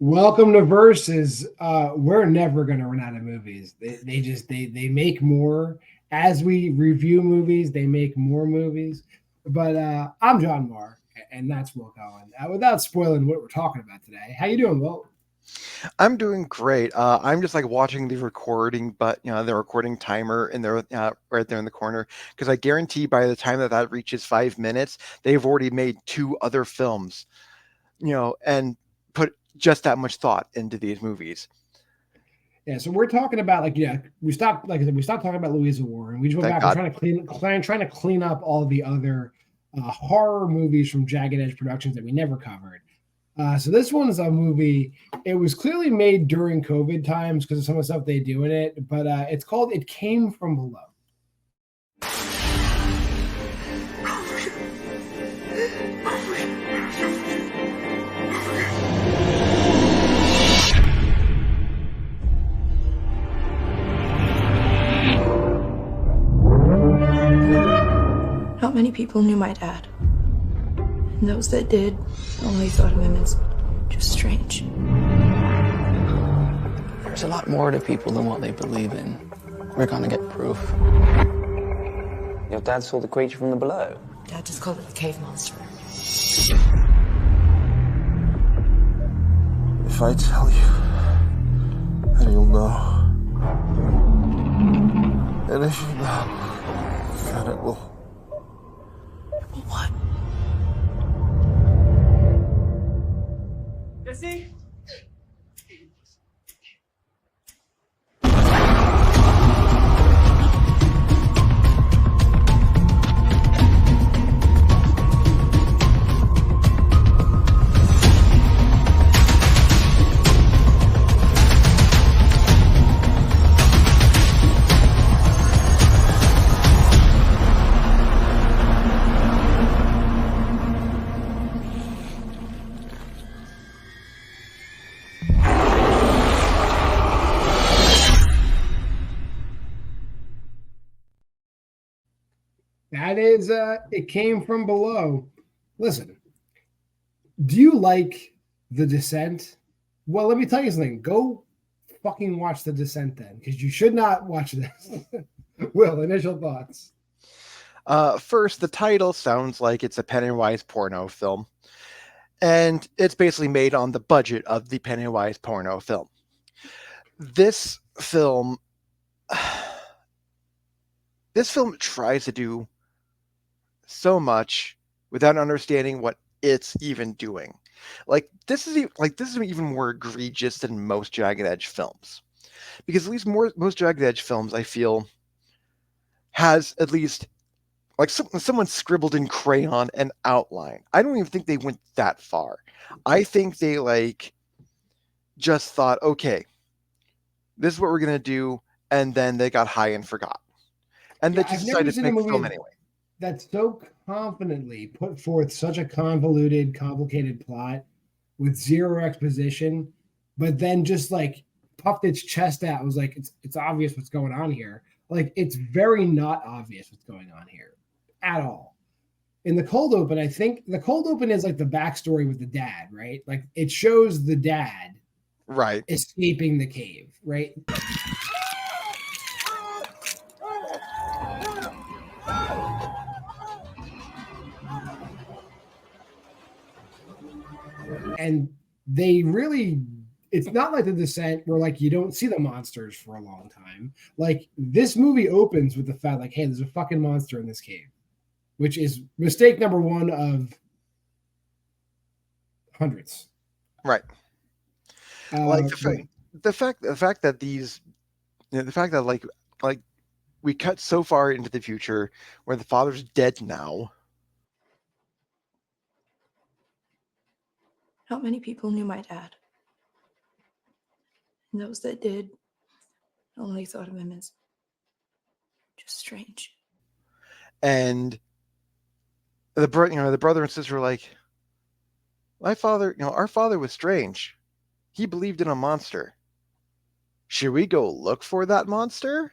Welcome to Versus. We're never gonna run out of movies. They make more as we review movies. They make more movies. But I'm John Maher, and that's Will Cohen. Without spoiling what we're talking about today, how you doing, Will? I'm doing great. I'm just like watching the recording, but the recording timer in there, right there in the corner, because I guarantee by the time that reaches 5 minutes, they've already made two other films, and put just that much thought into these movies. Yeah, so we're talking about we stopped like I said we stopped talking about Louisa Warren. We just went Thank back and God. trying to clean up all the other horror movies from Jagged Edge Productions that we never covered. So this one's a movie. It was clearly made during COVID times because of some of the stuff they do in it, but it's called "It Came from Below." Not many people knew my dad. And those that did only thought of him as just strange. There's a lot more to people than what they believe in. We're gonna get proof. Your dad saw the creature from the below? Dad just called it the cave monster. If I tell you, then you'll know. And if you know, then it will. What? Jessie? That is, it came from below. Listen, do you like The Descent? Well, let me tell you something. Go fucking watch The Descent then, because you should not watch this. Will, initial thoughts. First, the title sounds like it's a Pennywise porno film, and it's basically made on the budget of the Pennywise porno film. This film, this film tries to do so much without understanding what it's even doing. This is even more egregious than most Jagged Edge films, because at least most Jagged Edge films, I feel, has at least like someone scribbled in crayon an outline. I don't even think they went that far. I think they just thought, okay, this is what we're gonna do, and then they got high and forgot, and they just I've never decided to seen a make a film movie anyway. that so confidently put forth such a convoluted, complicated plot with zero exposition, but then just like puffed its chest out. It was like it's obvious what's going on here. Like it's very not obvious what's going on here at all. In the cold open, I think the cold open is like the backstory with the dad, right? Like it shows the dad Right. escaping the cave, right? And they really, it's not like The Descent where like you don't see the monsters for a long time. Like this movie opens with the fact like, hey, there's a fucking monster in this cave, which is mistake number one of hundreds. Right. The fact that these, the fact that like we cut so far into the future where the father's dead now. Not many people knew my dad. And those that did only thought of him as just strange. And the brother and sister were like, my father, our father was strange. He believed in a monster. Should we go look for that monster?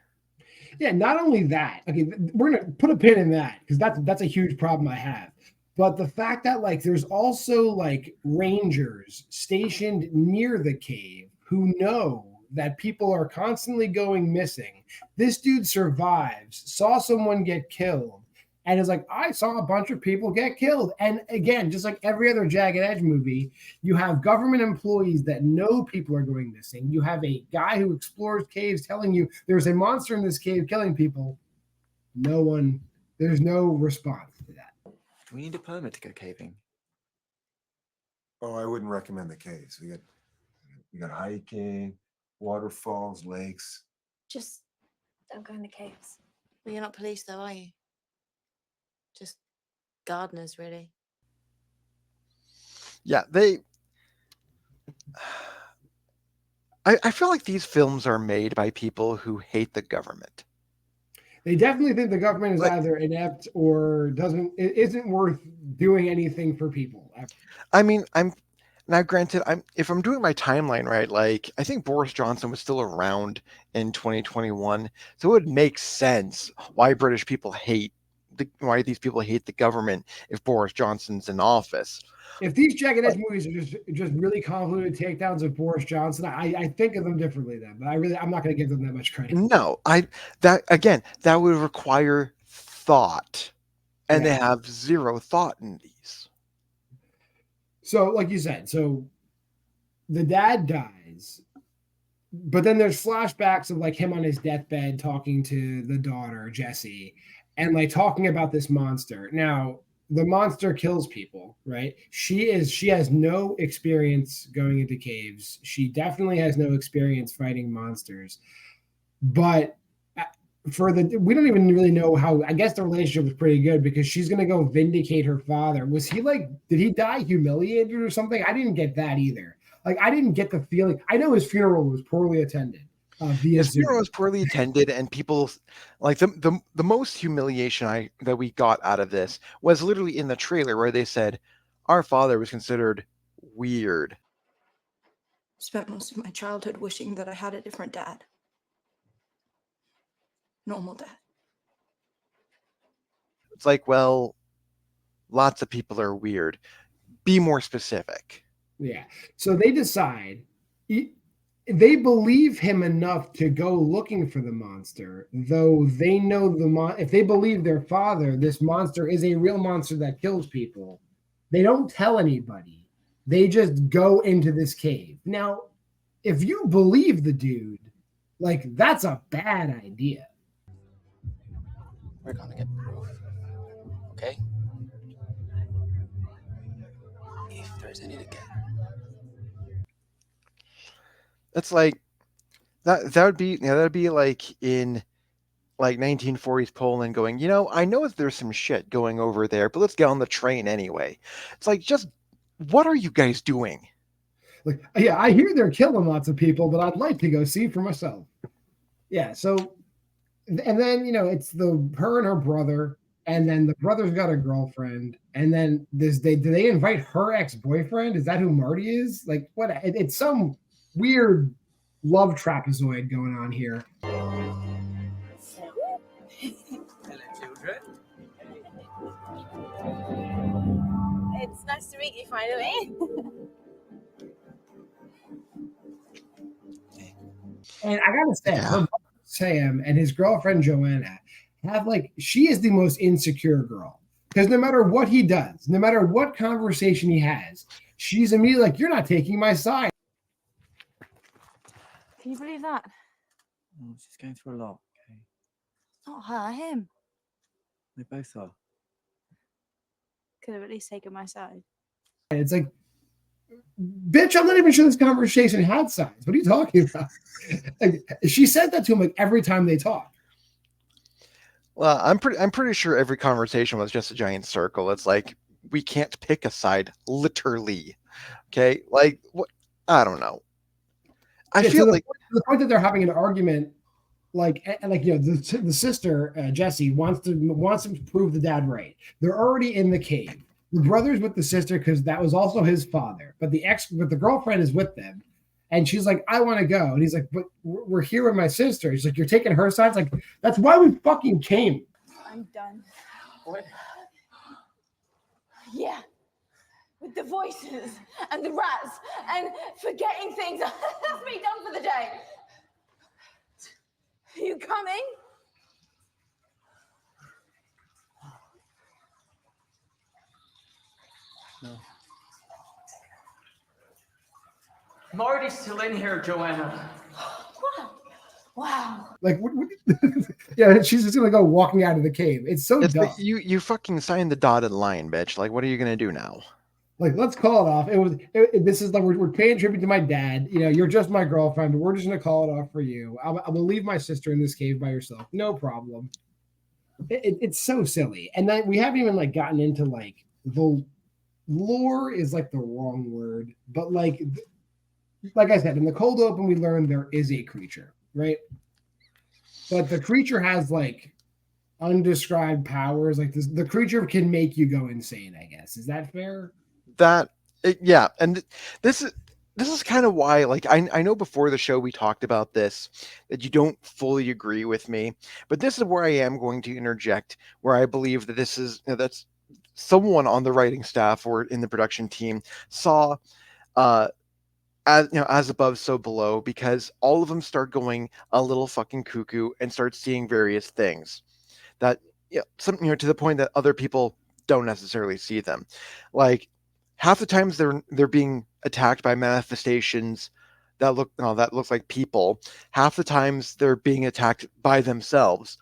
Yeah, not only that. Okay, we're gonna put a pin in that because that's a huge problem I have. But the fact that like there's also like rangers stationed near the cave who know that people are constantly going missing. This dude survives, saw someone get killed, and is like, I saw a bunch of people get killed. And again, just like every other Jagged Edge movie, you have government employees that know people are going missing. You have a guy who explores caves telling you there's a monster in this cave killing people. There's no response to that. Do we need a permit to go caving? Oh, I wouldn't recommend the caves. We got hiking, waterfalls, lakes. Just don't go in the caves. Well, you're not police, though, are you? Just gardeners, really. Yeah, I feel like these films are made by people who hate the government. They definitely think the government is Like- either inept or it isn't worth doing anything for people. I mean, if I'm doing my timeline right, like I think Boris Johnson was still around in 2021, so it would make sense why why these people hate the government if Boris Johnson's in office. If these Jagged Edge movies are just really convoluted takedowns of Boris Johnson, I think of them differently then. But I'm not going to give them that much credit. No, that would require thought, and Yeah. they have zero thought in these. So, like you said, the dad dies, but then there's flashbacks of like him on his deathbed talking to the daughter Jessie, and like talking about this monster. Now, the monster kills people, right? She has no experience going into caves. She definitely has no experience fighting monsters. But we don't even really know how. I guess the relationship was pretty good because she's gonna go vindicate her father. Was he like? Did he die humiliated or something? I didn't get that either. Like I didn't get the feeling. I know his funeral was poorly attended. His funeral was poorly attended, and people like the most humiliation that we got out of this was literally in the trailer where they said our father was considered weird. Spent most of my childhood wishing that I had a different dad. Normal dad. It's like, well, lots of people are weird. Be more specific. Yeah. So they decide. They believe him enough to go looking for the monster, though they know if they believe their father, this monster is a real monster that kills people. They don't tell anybody. They just go into this cave. Now, if you believe the dude, like that's a bad idea. We're gonna get proof. Okay? If there's any to get. It's like that'd be like in like 1940s Poland going, I know that there's some shit going over there, but let's get on the train anyway. It's like, just what are you guys doing? Like, yeah, I hear they're killing lots of people, but I'd like to go see for myself. Yeah, so and then it's her and her brother, and then the brother's got a girlfriend, and then do they invite her ex-boyfriend? Is that who Marty is? Like what? It's some weird love trapezoid going on here. Hello, children. It's nice to meet you finally. And I gotta say, her brother Sam and his girlfriend Joanna she is the most insecure girl. Because no matter what he does, no matter what conversation he has, she's immediately like, you're not taking my side. Can you believe that? Oh, she's going through a lot. Okay, It's not her, him. they both are. Could have at least taken my side. And it's like, bitch, I'm not even sure this conversation had sides. What are you talking about? Like, she said that to him like every time they talk. Well, I'm pretty sure every conversation was just a giant circle. It's like, we can't pick a side, literally. Okay, like what? I don't know. I feel like the point that they're having an argument, the sister Jessie wants to prove the dad right. They're already in the cave. The brother's with the sister because that was also his father, but the girlfriend is with them, and she's like, "I want to go," and he's like, "But we're here with my sister." He's like, "You're taking her side." It's like, that's why we fucking came. I'm done. What? Yeah. With the voices and the rats and forgetting things. That's me done for the day. Are you coming? No. I'm already still in here, Joanna. Wow. Like, yeah, she's just gonna go walking out of the cave. It's so dumb. You fucking signed the dotted line, bitch. Like, what are you gonna do now? Like, let's call it off. This is like we're paying tribute to my dad. You know, you're just my girlfriend. But we're just gonna call it off for you. I'm gonna leave my sister in this cave by herself. No problem. It's so silly, and then we haven't even like gotten into like the lore is like the wrong word, but like I said, in the cold open, we learned there is a creature, right? But the creature has like undescribed powers. Like this, the creature can make you go insane. I guess is that fair? Yeah, and this is kind of why, like, I know before the show we talked about this, that you don't fully agree with me, but this is where I am going to interject, where I believe that this is, that's someone on the writing staff or in the production team saw as above so below, because all of them start going a little fucking cuckoo and start seeing various things that to the point that other people don't necessarily see them. Like, half the times they're being attacked by manifestations that looks like people. Half the times they're being attacked by themselves.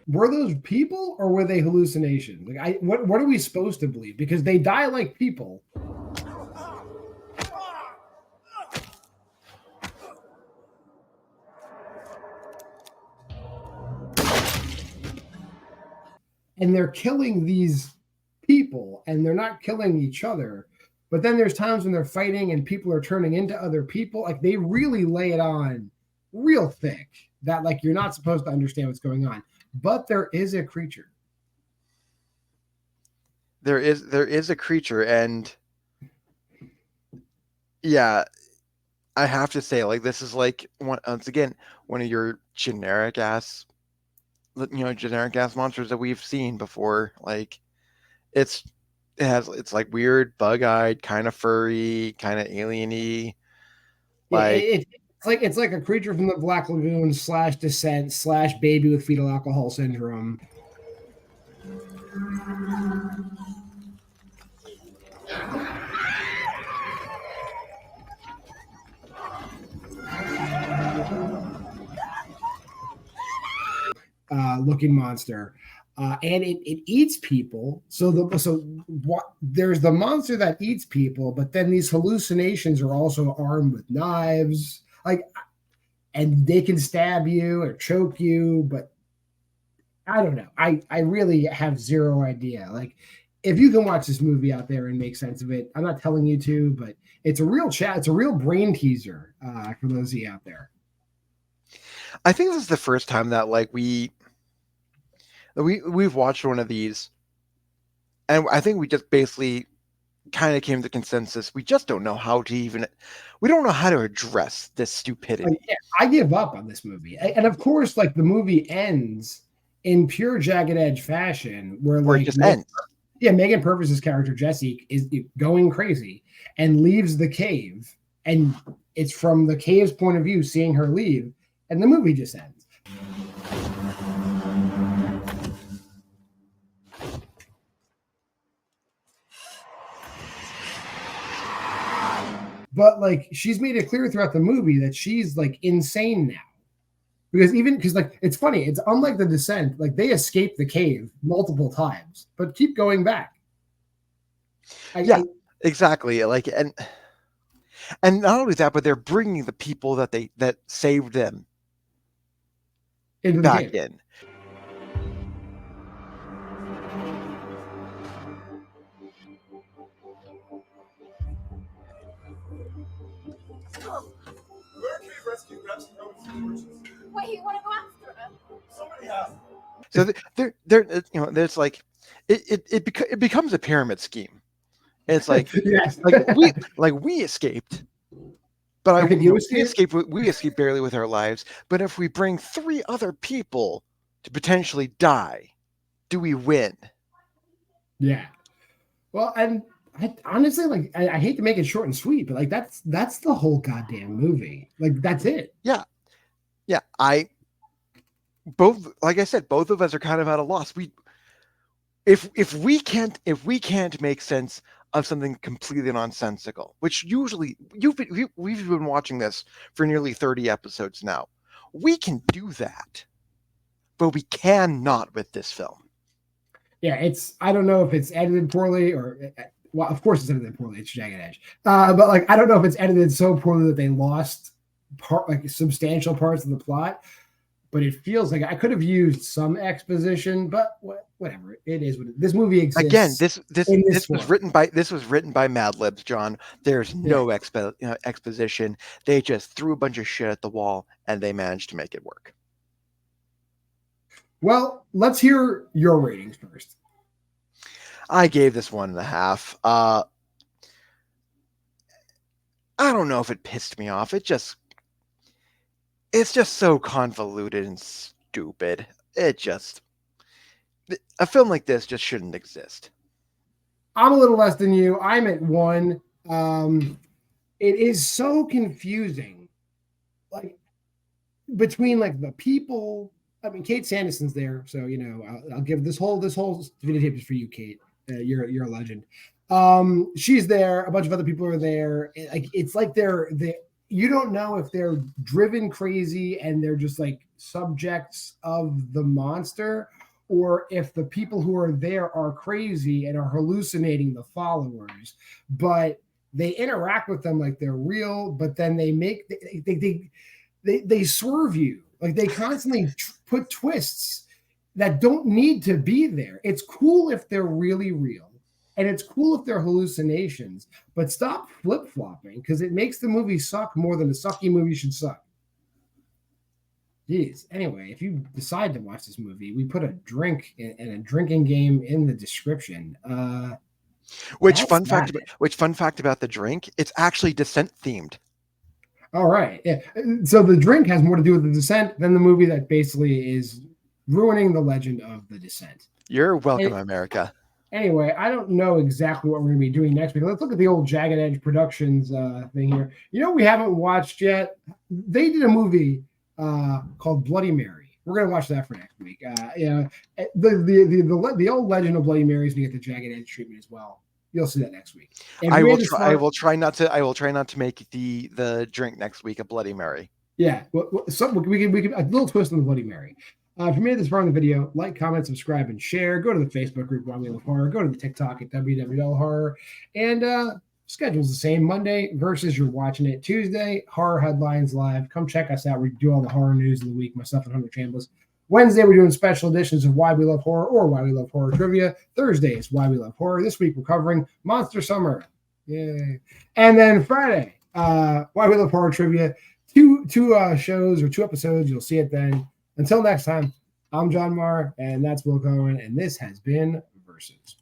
Were those people or were they hallucinations? Like, what are we supposed to believe? Because they die like people. And they're killing these people, and they're not killing each other. But then there's times when they're fighting and people are turning into other people. Like, they really lay it on real thick that like you're not supposed to understand what's going on. But there is a creature. There is a creature, and yeah, I have to say, like, this is like once again one of your generic ass monsters that we've seen before. Like, it's like weird, bug-eyed, kind of furry, kind of alien-y. Like, it's like a creature from the Black Lagoon / Descent / baby with fetal alcohol syndrome. Looking monster. And it eats people. There's the monster that eats people, but then these hallucinations are also armed with knives, like, and they can stab you or choke you. But I don't know. I really have zero idea. Like, if you can watch this movie out there and make sense of it, I'm not telling you to, but it's a real chat. It's a real brain teaser for those of you out there. I think this is the first time that like we've watched one of these, and I think we just basically kind of came to the consensus. We just don't know how to address this stupidity. I give up on this movie. And of course, like, the movie ends in pure Jagged Edge fashion, where it just ends. Yeah, Megan Purvis's character Jessie is going crazy and leaves the cave, and it's from the cave's point of view, seeing her leave, and the movie just ends. But like, she's made it clear throughout the movie that she's like insane now. Because like, it's funny, it's unlike The Descent, like, they escape the cave multiple times, but keep going back. Exactly. Like, and not only that, but they're bringing the people that saved them back in. Wait, you want to go after her? Somebody has. So there's like it becomes a pyramid scheme, It's like, Yes. we escaped, but Okay, we escaped barely with our lives. But if we bring 3 other people to potentially die, do we win? Yeah. Well, and I honestly, like, I hate to make it short and sweet, but like that's the whole goddamn movie. Like, that's it. Yeah. Like I said, both of us are kind of at a loss. If we can't make sense of something completely nonsensical, which usually we've been watching this for nearly 30 episodes now. We can do that, but we cannot with this film. Yeah, I don't know if it's edited poorly or, well, of course it's edited poorly. It's Jagged Edge. But like, I don't know if it's edited so poorly that they lost substantial parts of the plot, but it feels like I could have used some exposition, but whatever. It is what this movie exists. Again, this was written by Mad Libs, John. There's no exposition. They just threw a bunch of shit at the wall and they managed to make it work. Well, let's hear your ratings first. I gave this 1.5. I don't know if it pissed me off. It's just so convoluted and stupid. A film like this just shouldn't exist. I'm a little less than you. I'm at 1. It is so confusing, like, between like the people. I mean, Kate Sanderson's there, so I'll give this whole videotape is for you, Kate. You're a legend. She's there. A bunch of other people are there. It's like you don't know if they're driven crazy and they're just like subjects of the monster, or if the people who are there are crazy and are hallucinating the followers. But they interact with them like they're real, but then they swerve you. Like, they constantly put twists that don't need to be there. It's cool if they're really real, and it's cool if they're hallucinations, but stop flip-flopping, because it makes the movie suck more than a sucky movie should suck. Jeez. Anyway, if you decide to watch this movie, we put a drink and a drinking game in the description. Which fun fact about the drink? It's actually Descent themed. All right. Yeah. So the drink has more to do with the Descent than the movie that basically is ruining the legend of the Descent. You're welcome, America. Anyway, I don't know exactly what we're going to be doing next week. Let's look at the old Jagged Edge Productions thing here. We haven't watched yet. They did a movie called Bloody Mary. We're going to watch that for next week. The old legend of Bloody Mary is going to get the Jagged Edge treatment as well. You'll see that next week. I will try not to make the drink next week a Bloody Mary. Yeah, we can a little twist on the Bloody Mary. If you made it this far in the video, like, comment, subscribe, and share. Go to the Facebook group Why We Love Horror. Go to the TikTok at WWL and schedule's the same. Monday versus you're watching it. Tuesday, Horror Headlines Live. Come check us out. We do all the horror news of the week. Myself and Hunter Chambliss. Wednesday, we're doing special editions of Why We Love Horror or Why We Love Horror Trivia. Thursday is Why We Love Horror. This week, we're covering Monster Summer. Yay. And then Friday, Why We Love Horror Trivia. Two shows or 2 episodes. You'll see it then. Until next time, I'm JWMaher, and that's Will Cohen, and this has been Versus.